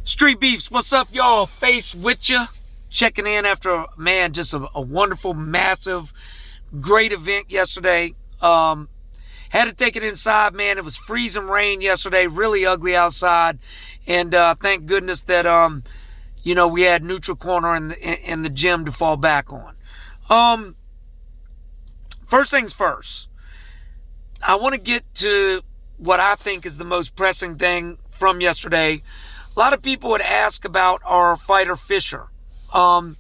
Street Beefs, what's up, y'all? Face with ya. Checking in after, man, just a wonderful, massive, great event yesterday. Had to take it inside, man. It was freezing rain yesterday, really ugly outside. And thank goodness that, we had neutral corner in the gym to fall back on. First things first, I want to get to what I think is the most pressing thing from yesterday. A lot of would ask about our fighter Fisher. I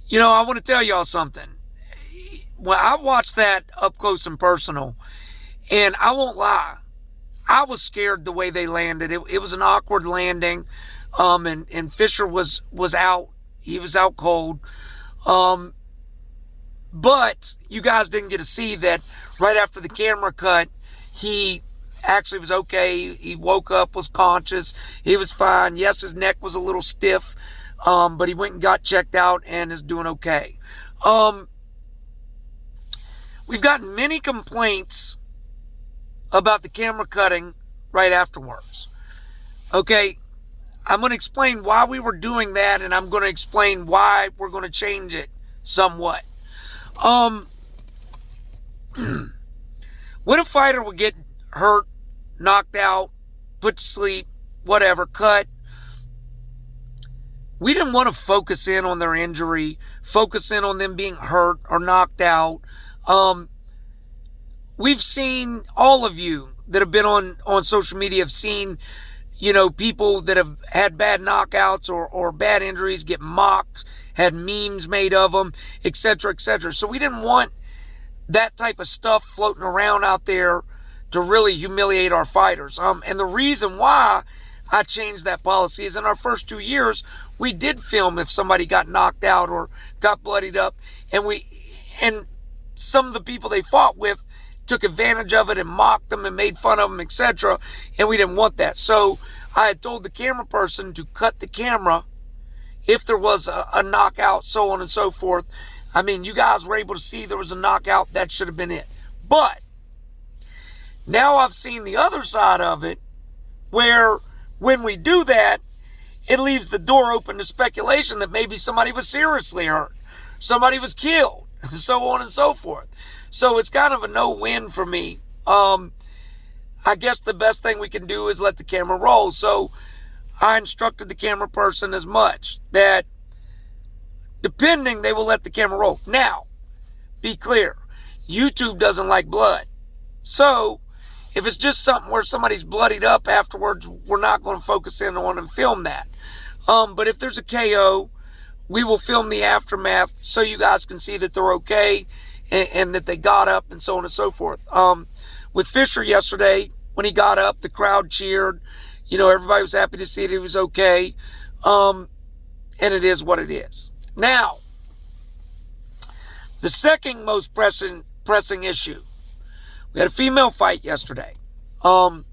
want to tell y'all something. When I watched that up close and personal, and I won't lie, I was scared the way they landed. It was an awkward landing, and Fisher was out. He was out cold. But you guys didn't get to see that right after the camera cut, he actually was okay. He woke up, was conscious. He was fine. Yes, his neck was a little stiff, but he went and got checked out and is doing okay. We've gotten many complaints about the camera cutting right afterwards. Okay, I'm going to explain why we were doing that, and I'm going to explain why we're going to change it somewhat. When a fighter would get hurt, knocked out, put to sleep, whatever, cut, we didn't want to focus in on their injury, focus in on them being hurt or knocked out. We've seen, all of you that have been on social media have seen, people that have had bad knockouts or bad injuries get mocked, had memes made of them, etc., etc. So we didn't want that type of stuff floating around out there to really humiliate our fighters. And the reason why I changed that policy is in our first 2 years, we did film if somebody got knocked out or got bloodied up, and some of the people they fought with took advantage of it and mocked them and made fun of them, etc., and we didn't want that. So I had told the camera person to cut the camera if there was a knockout, so on and so forth. I mean, you guys were able to see there was a knockout. That should have been it. But now I've seen the other side of it, where when we do that, it leaves the door open to speculation that maybe somebody was seriously hurt, somebody was killed, and so on and so forth. So it's kind of a no-win for me. I guess the best thing we can do is let the camera roll. So I instructed the camera person as much that depending, they will let the camera roll. Now, be clear, YouTube doesn't like blood. So if it's just something where somebody's bloodied up afterwards, we're not going to focus in on and film that. But if there's a KO, we will film the aftermath so you guys can see that they're okay and that they got up and so on and so forth. With Fisher yesterday, when he got up, the crowd cheered. Everybody was happy to see that he was okay. And it is what it is. Now, the second most pressing issue. We had a female fight yesterday. One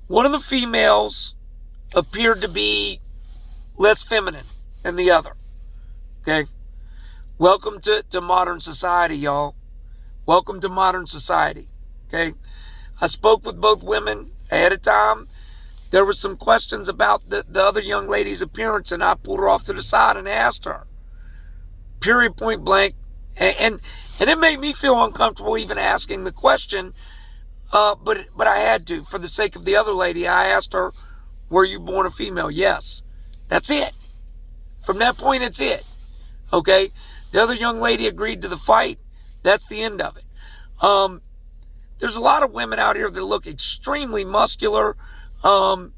of the females appeared to be less feminine than the other. Okay? Welcome to modern society, y'all. Welcome to modern society. Okay? I spoke with both women ahead of time. There were some questions about the other young lady's appearance, and I pulled her off to the side and asked her. Period, point blank. And it made me feel uncomfortable even asking the question, but I had to. For the sake of the other lady, I asked her, were you born a female? Yes. That's it. From that point, it's it. Okay? The other young lady agreed to the fight. That's the end of it. There's a lot of women out here that look extremely muscular, that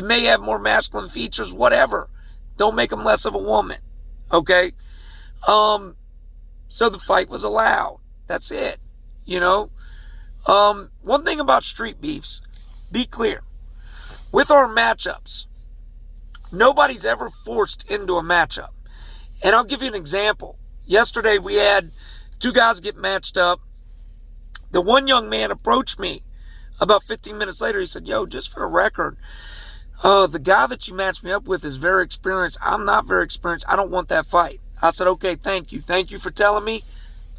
may have more masculine features, whatever. Don't make them less of a woman. Okay? So the fight was allowed. That's it. One thing about Street Beefs, be clear. With our matchups, nobody's ever forced into a matchup. And I'll give you an example. Yesterday we had two guys get matched up. The one young man approached me about 15 minutes later. He said, yo, just for the record, the guy that you matched me up with is very experienced. I'm not very experienced. I don't want that fight. I said, okay, thank you. Thank you for telling me.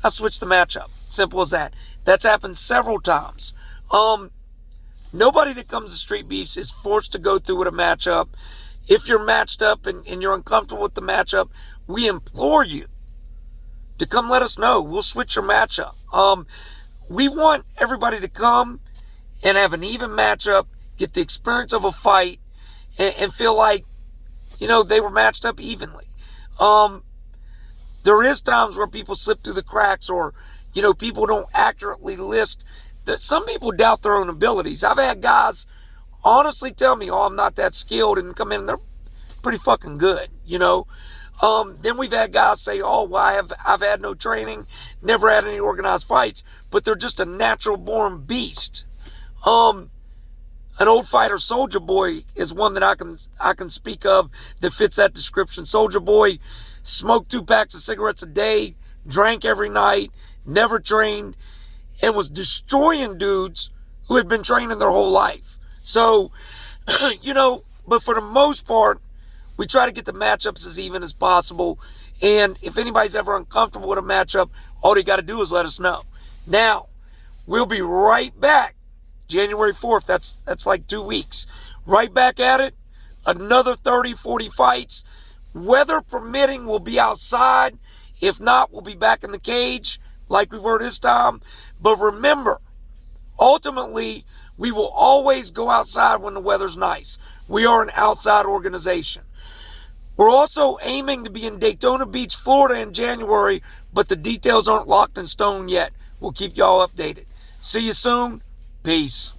I switched the matchup. Simple as that. That's happened several times. Nobody that comes to Street Beefs is forced to go through with a matchup. If you're matched up and you're uncomfortable with the matchup, we implore you to come let us know. We'll switch your matchup. We want everybody to come and have an even matchup, get the experience of a fight, and feel like, they were matched up evenly. There is times where people slip through the cracks, or, people don't accurately list that. Some people doubt their own abilities. I've had guys honestly tell me, I'm not that skilled, and come in and they're pretty fucking good, Then we've had guys say, I've had no training, never had any organized fights, but they're just a natural born beast. An old fighter, Soldier Boy, is one that I can speak of that fits that description. Soldier Boy smoked 2 packs of cigarettes a day, drank every night, never trained, and was destroying dudes who had been training their whole life. So, but for the most part, we try to get the matchups as even as possible. And if anybody's ever uncomfortable with a matchup, all they got to do is let us know. Now, we'll be right back. January 4th, that's like 2 weeks. Right back at it. Another 30, 40 fights. Weather permitting, we'll be outside. If not, we'll be back in the cage like we were this time. But remember, ultimately, we will always go outside when the weather's nice. We are an outside organization. We're also aiming to be in Daytona Beach, Florida in January, but the details aren't locked in stone yet. We'll keep y'all updated. See you soon. Peace.